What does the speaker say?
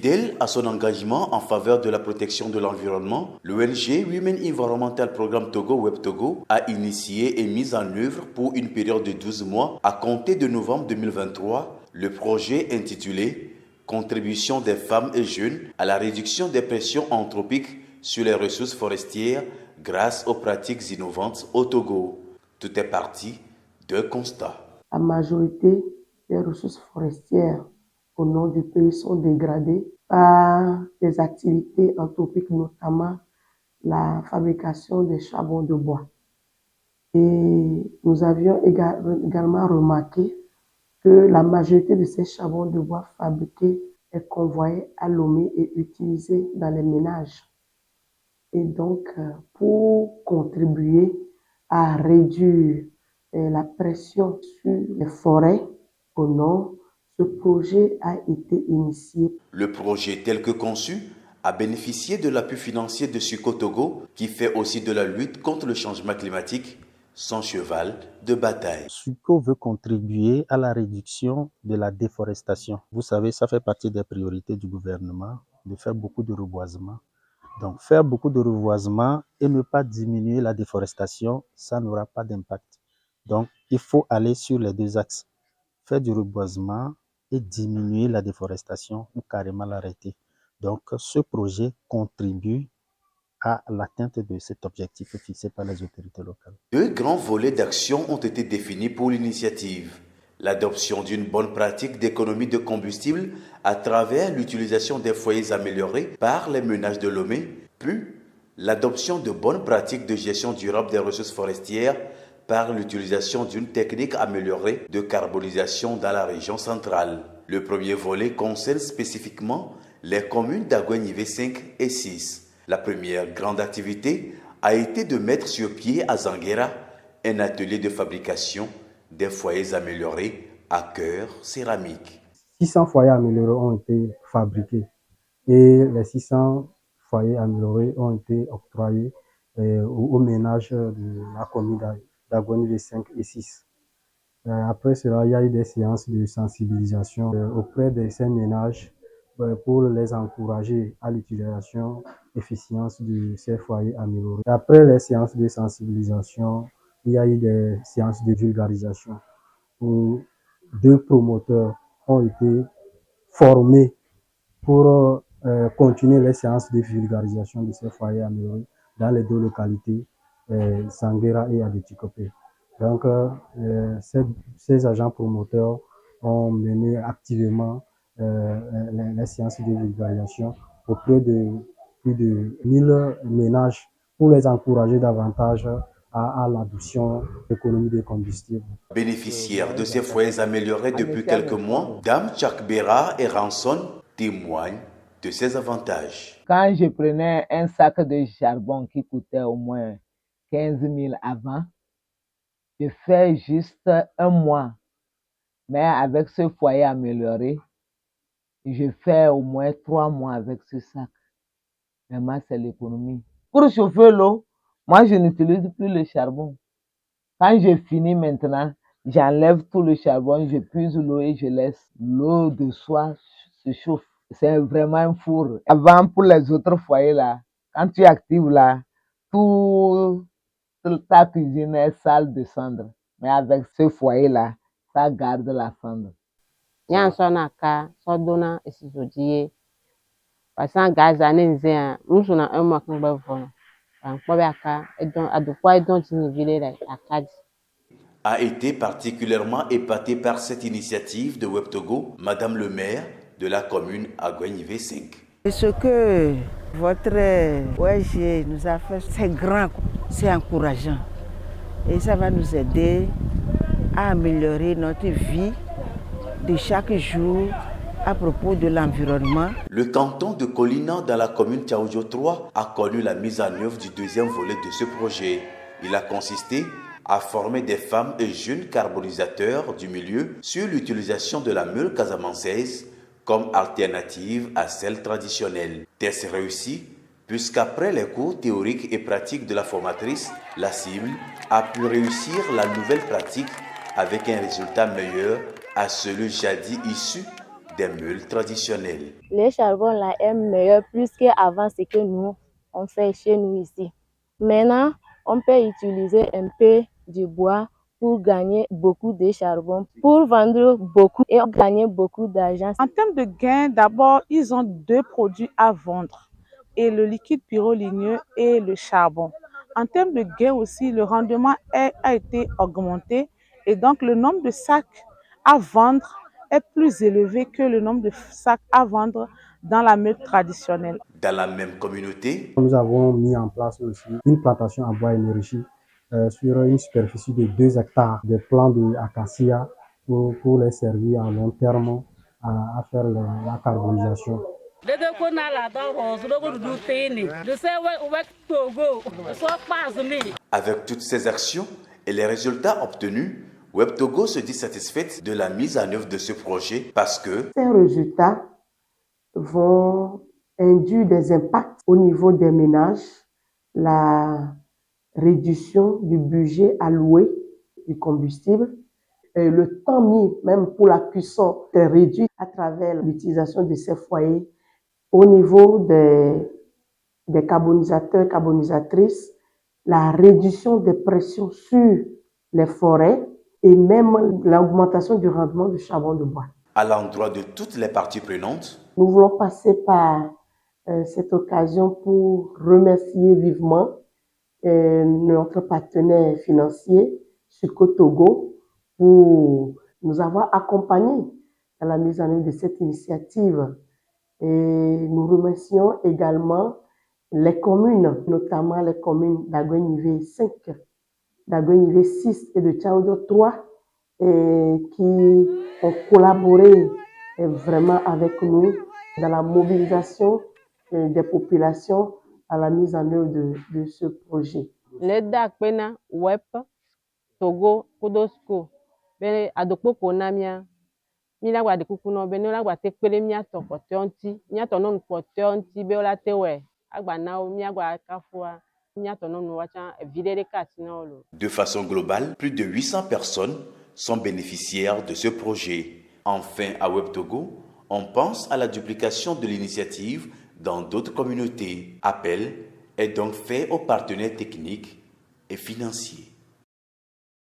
Fidèle à son engagement en faveur de la protection de l'environnement, l'ONG Women Environmental Programme Togo Web Togo a initié et mis en œuvre pour une période de 12 mois à compter de novembre 2023 le projet intitulé Contribution des femmes et jeunes à la réduction des pressions anthropiques sur les ressources forestières grâce aux pratiques innovantes au Togo. Tout est parti d'un constat. La majorité des ressources forestières au nord du pays sont dégradées par des activités anthropiques, notamment la fabrication des charbons de bois. Et nous avions également remarqué que la majorité de ces charbons de bois fabriqués est convoyé à Lomé et utilisé dans les ménages. Et donc, pour contribuer à réduire la pression sur les forêts au nord, ce projet a été initié. Le projet tel que conçu a bénéficié de l'appui financier de Suco Togo, qui fait aussi de la lutte contre le changement climatique son cheval de bataille. Suco veut contribuer à la réduction de la déforestation. Vous savez, ça fait partie des priorités du gouvernement, de faire beaucoup de reboisement. Donc, faire beaucoup de reboisement et ne pas diminuer la déforestation, ça n'aura pas d'impact. Donc, il faut aller sur les deux axes. Faire du reboisement et diminuer la déforestation ou carrément l'arrêter. Donc, ce projet contribue à l'atteinte de cet objectif fixé par les autorités locales. 2 grands volets d'action ont été définis pour l'initiative. L'adoption d'une bonne pratique d'économie de combustible à travers l'utilisation des foyers améliorés par les ménages de Lomé, puis l'adoption de bonnes pratiques de gestion durable des ressources forestières par l'utilisation d'une technique améliorée de carbonisation dans la région centrale. Le premier volet concerne spécifiquement les communes d'Aguenivé 5 et 6. La première grande activité a été de mettre sur pied à Zanguera un atelier de fabrication des foyers améliorés à cœur céramique. 600 foyers améliorés ont été fabriqués et les 600 foyers améliorés ont été octroyés aux ménages de la commune d'Aguenivé 5 et 6. Après cela, il y a eu des séances de sensibilisation auprès de ces ménages pour les encourager à l'utilisation efficiente de ces foyers améliorés. Après les séances de sensibilisation, il y a eu des séances de vulgarisation où 2 promoteurs ont été formés pour continuer les séances de vulgarisation de ces foyers améliorés dans les 2 localités, Sanguera et Adétikopé. Donc, ces agents promoteurs ont mené activement les séances de vulgarisation auprès de plus de 1000 ménages pour les encourager davantage à l'adoption de l'économie des combustibles. Bénéficiaires de ces foyers améliorés depuis quelques mois, Dame Chakbera et Ranson témoignent de ces avantages. Quand je prenais un sac de charbon qui coûtait au moins 15 000 avant, je fais juste un mois. Mais avec ce foyer amélioré, je fais au moins 3 mois avec ce sac. Vraiment, c'est l'économie. Pour chauffer l'eau, moi, je n'utilise plus le charbon. Quand je finis maintenant, j'enlève tout le charbon, je puise l'eau et je laisse l'eau de soie se chauffe. C'est vraiment un four. Avant, pour les autres foyers, là, quand tu actives là, toute ta cuisine est sale de cendre. Mais avec ce foyer-là, ça garde la cendre. Parce que gaz nous sommes un mois A été particulièrement épatée par cette initiative de Web Togo, Madame le maire de la commune Aguenivé 5. Ce que votre ONG nous a fait, c'est grand, c'est encourageant. Et ça va nous aider à améliorer notre vie de chaque jour à propos de l'environnement. Le canton de Kolina dans la commune Tchaoudjo 3 a connu la mise en œuvre du 2e volet de ce projet. Il a consisté à former des femmes et jeunes carbonisateurs du milieu sur l'utilisation de la meule casamançaise comme alternative à celle traditionnelle. Test réussi, puisqu'après les cours théoriques et pratiques de la formatrice, la cible a pu réussir la nouvelle pratique avec un résultat meilleur à celui jadis issu des meules traditionnelles. Les charbons là est meilleur plus qu'avant ce que nous on fait chez nous ici. Maintenant, on peut utiliser un peu du bois pour gagner beaucoup de charbon, pour vendre beaucoup et gagner beaucoup d'argent. En termes de gains, d'abord, ils ont 2 produits à vendre, et le liquide pyroligneux et le charbon. En termes de gains aussi, le rendement a été augmenté et donc le nombre de sacs à vendre est plus élevé que le nombre de sacs à vendre dans la meule traditionnelle. Dans la même communauté, nous avons mis en place aussi une plantation à bois énergie sur une superficie de 2 hectares, des plants d'acacia pour les servir à long terme à faire la carbonisation. Avec toutes ces actions et les résultats obtenus, WebTogo se dit satisfaite de la mise en œuvre de ce projet parce que ces résultats vont induire des impacts au niveau des ménages, la réduction du budget alloué du combustible, le temps mis même pour la cuisson est réduit à travers l'utilisation de ces foyers. Au niveau des carbonisateurs, carbonisatrices, la réduction des pressions sur les forêts et même l'augmentation du rendement du charbon de bois. À l'endroit de toutes les parties prenantes, nous voulons passer par cette occasion pour remercier vivement notre partenaire financier, Suco Togo, pour nous avoir accompagnés dans la mise en œuvre de cette initiative. Et nous remercions également les communes, notamment les communes d'Aguenivé 5, d'Aguenivé 6 et de Tchaoudjo 3, qui ont collaboré vraiment avec nous dans la mobilisation des populations à la mise en œuvre de ce projet. Leda Pena, Web, Togo, Kodosko, Bene Adokpo Konamia, Milagua de Kukuno, Benola, Tekpele Miato, Potionti, Miatonon Potionti, Beola Tewe, Agbanao, Miagua Kafua, Miatonon Wacha, Videre Katinolo. De façon globale, plus de 800 personnes sont bénéficiaires de ce projet. Enfin, à WebTogo, on pense à la duplication de l'initiative dans d'autres communautés. Appel est donc fait aux partenaires techniques et financiers.